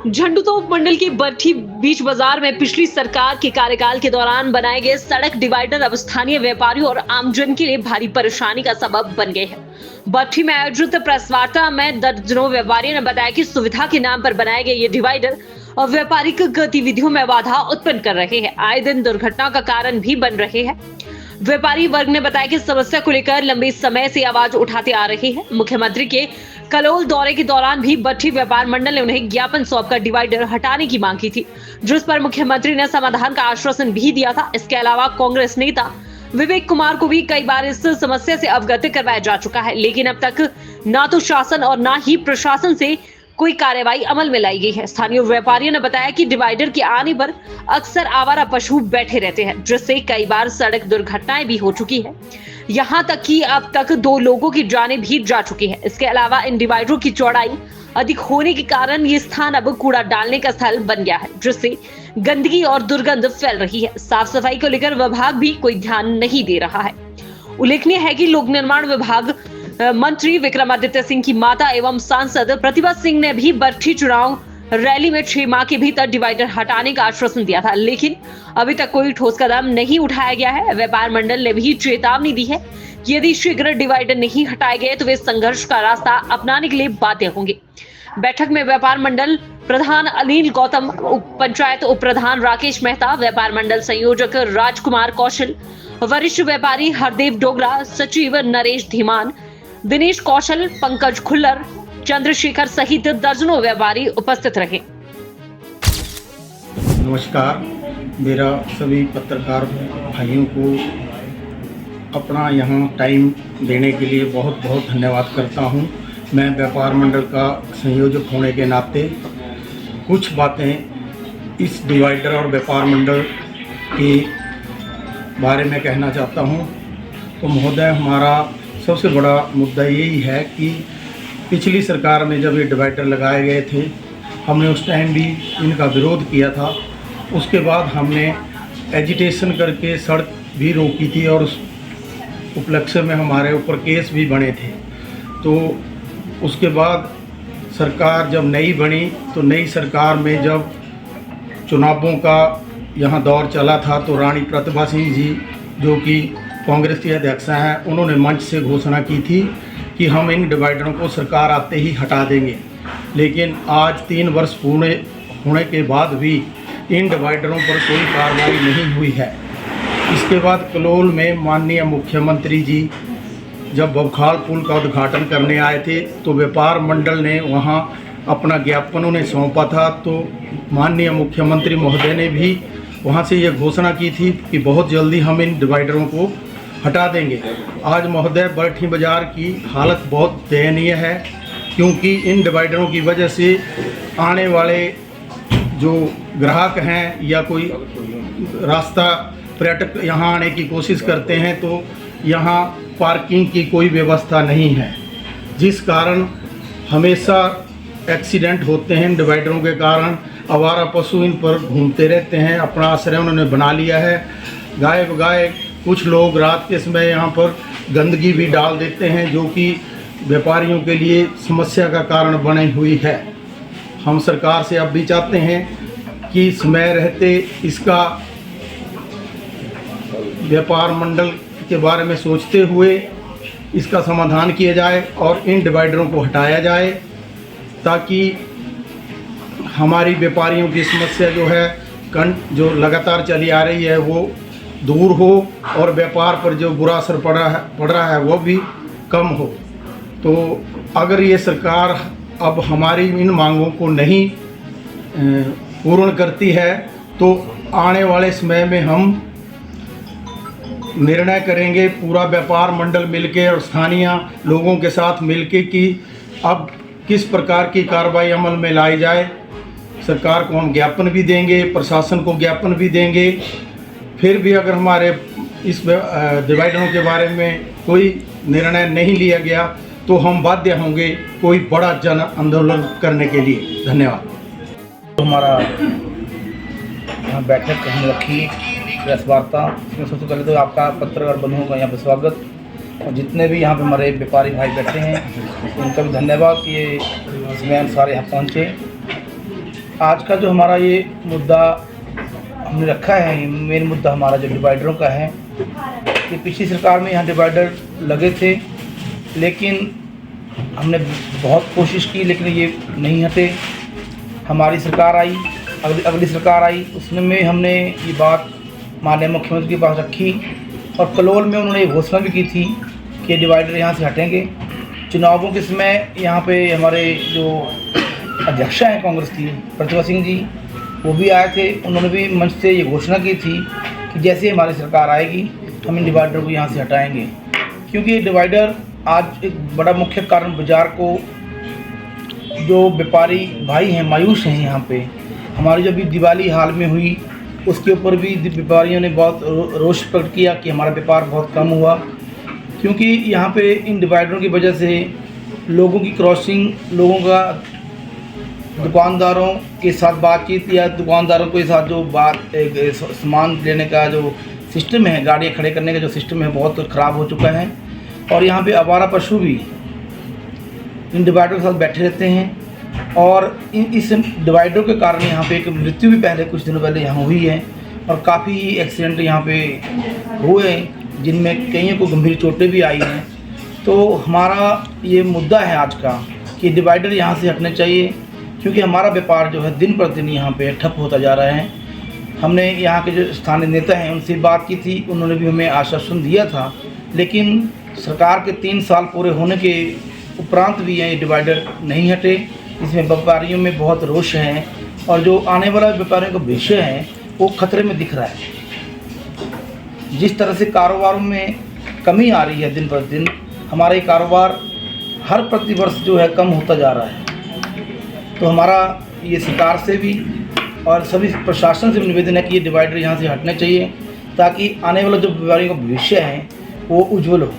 झंडूतोप मंडल की बरठी बीच बाजार में पिछली सरकार के कार्यकाल के दौरान बनाए गए सड़क डिवाइडर अब स्थानीय व्यापारियों और आमजन के लिए भारी परेशानी का सबब बन गए हैं। बरठी में आयोजित प्रेस वार्ता में दर्जनों व्यापारियों ने बताया कि सुविधा के नाम पर बनाए गए ये डिवाइडर और व्यापारिक गतिविधियों में बाधा उत्पन्न कर रहे हैं, आए दिन दुर्घटना का कारण भी बन रहे हैं। व्यापारी वर्ग ने बताया कि समस्या को लेकर लंबे समय से आवाज उठाते आ रहे हैं। मुख्यमंत्री के कलोल दौरे के दौरान भी बरठी व्यापार मंडल ने उन्हें ज्ञापन सौंपकर डिवाइडर हटाने की मांग की थी, जिस पर मुख्यमंत्री ने समाधान का आश्वासन भी दिया था। इसके अलावा कांग्रेस नेता विवेक कुमार को भी कई बार इस समस्या से अवगत करवाया जा चुका है, लेकिन अब तक ना तो शासन और ना ही प्रशासन से कोई कार्रवाई अमल में लाई गई है। स्थानीय व्यापारियों ने बताया कि डिवाइडर के आने पर अक्सर आवारा पशु बैठे रहते हैं, जिससे कई बार सड़क दुर्घटनाएं भी हो चुकी है। यहाँ तक कि अब तक 2 लोगों की जानें भी जा चुकी है। इसके अलावा इन डिवाइडरों की चौड़ाई अधिक होने के कारण ये स्थान अब कूड़ा डालने का स्थल बन गया है, जिससे गंदगी और दुर्गंध फैल रही है। साफ सफाई को लेकर विभाग भी कोई ध्यान नहीं दे रहा है। उल्लेखनीय है कि लोक निर्माण विभाग मंत्री विक्रमादित्य सिंह की माता एवं सांसद प्रतिभा सिंह ने भी बरठी चुनाव रैली में 6 माह के भीतर डिवाइडर हटाने का आश्वासन दिया था, लेकिन अभी तक कोई ठोस कदम नहीं उठाया गया है। व्यापार मंडल ने भी चेतावनी दी है कि यदि शीघ्र डिवाइडर नहीं हटाए गए तो वे संघर्ष का रास्ता अपनाने के लिए बाध्य होंगे। बैठक में व्यापार मंडल प्रधान अनिल गौतम, पंचायत उप प्रधान राकेश मेहता, व्यापार मंडल संयोजक राजकुमार कौशल, वरिष्ठ व्यापारी हरदेव डोगरा, सचिव नरेश धीमान, दिनेश कौशल, पंकज खुल्लर, चंद्रशेखर सहित दर्जनों व्यापारी उपस्थित रहे। नमस्कार, मेरा सभी पत्रकार भाइयों को अपना यहाँ टाइम देने के लिए बहुत बहुत धन्यवाद करता हूँ। मैं व्यापार मंडल का संयोजक होने के नाते कुछ बातें इस डिवाइडर और व्यापार मंडल के बारे में कहना चाहता हूँ। तो महोदय, हमारा सबसे बड़ा मुद्दा यही है कि पिछली सरकार में जब ये डिवाइडर लगाए गए थे, हमने उस टाइम भी इनका विरोध किया था। उसके बाद हमने एजिटेशन करके सड़क भी रोकी थी और उस उपलक्ष्य में हमारे ऊपर केस भी बने थे। तो उसके बाद सरकार जब नई बनी तो नई सरकार में जब चुनावों का यहाँ दौर चला था तो रानी प्रतिभा सिंह जी, जो कि कांग्रेस की अध्यक्ष हैं, उन्होंने मंच से घोषणा की थी कि हम इन डिवाइडरों को सरकार आते ही हटा देंगे। लेकिन आज 3 वर्ष पूरे होने के बाद भी इन डिवाइडरों पर कोई कार्रवाई नहीं हुई है। इसके बाद कलोल में माननीय मुख्यमंत्री जी जब बबखाल पुल का उद्घाटन करने आए थे तो व्यापार मंडल ने वहां अपना ज्ञापन उन्हें सौंपा था। तो माननीय मुख्यमंत्री महोदय ने भी वहां से ये घोषणा की थी कि बहुत जल्दी हम इन डिवाइडरों को हटा देंगे। आज महोदय, बरठी बाज़ार की हालत बहुत दयनीय है, क्योंकि इन डिवाइडरों की वजह से आने वाले जो ग्राहक हैं या कोई रास्ता पर्यटक यहाँ आने की कोशिश करते हैं तो यहाँ पार्किंग की कोई व्यवस्था नहीं है, जिस कारण हमेशा एक्सीडेंट होते हैं। इन डिवाइडरों के कारण आवारा पशु इन पर घूमते रहते हैं, अपना आश्रय उन्होंने बना लिया है। गाय बगाए कुछ लोग रात के समय यहाँ पर गंदगी भी डाल देते हैं, जो कि व्यापारियों के लिए समस्या का कारण बनी हुई है। हम सरकार से अब भी चाहते हैं कि समय रहते इसका व्यापार मंडल के बारे में सोचते हुए इसका समाधान किया जाए और इन डिवाइडरों को हटाया जाए, ताकि हमारी व्यापारियों की समस्या जो लगातार चली आ रही है वो दूर हो और व्यापार पर जो बुरा असर पड़ रहा है वो भी कम हो। तो अगर ये सरकार अब हमारी इन मांगों को नहीं पूर्ण करती है तो आने वाले समय में हम निर्णय करेंगे पूरा व्यापार मंडल मिलके और स्थानीय लोगों के साथ मिलके कि अब किस प्रकार की कार्रवाई अमल में लाई जाए। सरकार को हम ज्ञापन भी देंगे, प्रशासन को ज्ञापन भी देंगे। फिर भी अगर हमारे इस डिवाइडरों के बारे में कोई निर्णय नहीं लिया गया तो हम बाध्य होंगे कोई बड़ा जन आंदोलन करने के लिए। धन्यवाद। तो हमारा यहाँ बैठक हमने रखी प्रेस वार्ता, इसमें सबसे पहले तो आपका पत्रकार बंधुओं का यहाँ पर स्वागत और जितने भी यहाँ पे हमारे व्यापारी भाई बैठे हैं उनका भी धन्यवाद कि ये इसमें सारे यहाँ पहुँचे। आज का जो हमारा ये मुद्दा हमने रखा है, मेन मुद्दा हमारा जो डिवाइडरों का है, कि पिछली सरकार में यहाँ डिवाइडर लगे थे, लेकिन हमने बहुत कोशिश की लेकिन ये नहीं हटे। हमारी सरकार आई, अगली सरकार आई, उसमें हमने ये बात माननीय मुख्यमंत्री के पास रखी और कलोल में उन्होंने घोषणा भी की थी कि डिवाइडर यहाँ से हटेंगे। चुनावों के समय यहाँ पे हमारे जो अध्यक्ष हैं कांग्रेस की, प्रतिभा सिंह जी, वो भी आए थे। उन्होंने भी मंच से ये घोषणा की थी कि जैसे हमारी सरकार आएगी हम इन डिवाइडर को यहाँ से हटाएंगे, क्योंकि ये डिवाइडर आज एक बड़ा मुख्य कारण बाज़ार को जो व्यापारी भाई हैं मायूस हैं। यहाँ पे हमारी जो भी दिवाली हाल में हुई उसके ऊपर भी व्यापारियों ने बहुत रोष प्रकट किया कि हमारा व्यापार बहुत कम हुआ, क्योंकि यहाँ पे इन डिवाइडरों की वजह से लोगों की क्रॉसिंग, लोगों का दुकानदारों के साथ बातचीत या दुकानदारों के साथ जो सामान लेने का जो सिस्टम है, गाड़ियाँ खड़े करने का जो सिस्टम है, बहुत ख़राब हो चुका है। और यहाँ पे आवारा पशु भी इन डिवाइडरों के साथ बैठे रहते हैं और इस डिवाइडरों के कारण यहाँ पे एक मृत्यु भी पहले कुछ दिनों पहले यहाँ हुई है और काफ़ी एक्सीडेंट यहाँ पे हुए जिनमें कईयों को गंभीर चोटें भी आई हैं। तो हमारा ये मुद्दा है आज का कि डिवाइडर यहाँ से हटने चाहिए, क्योंकि हमारा व्यापार जो है दिन पर दिन यहाँ पे ठप होता जा रहा है। हमने यहाँ के जो स्थानीय नेता हैं उनसे बात की थी, उन्होंने भी हमें आश्वासन दिया था, लेकिन सरकार के 3 साल पूरे होने के उपरांत भी ये डिवाइडर नहीं हटे। इसमें व्यापारियों में बहुत रोष है और जो आने वाला व्यापारियों का भविष्य है वो खतरे में दिख रहा है। जिस तरह से कारोबारों में कमी आ रही है दिन पर दिन, हमारा ये कारोबार हर प्रतिवर्ष जो है कम होता जा रहा है। तो हमारा ये सरकार से भी और सभी प्रशासन से भी निवेदन है कि ये डिवाइडर यहाँ से हटने चाहिए, ताकि आने वाला जो व्यापारियों का भविष्य है वो उज्जवल हो।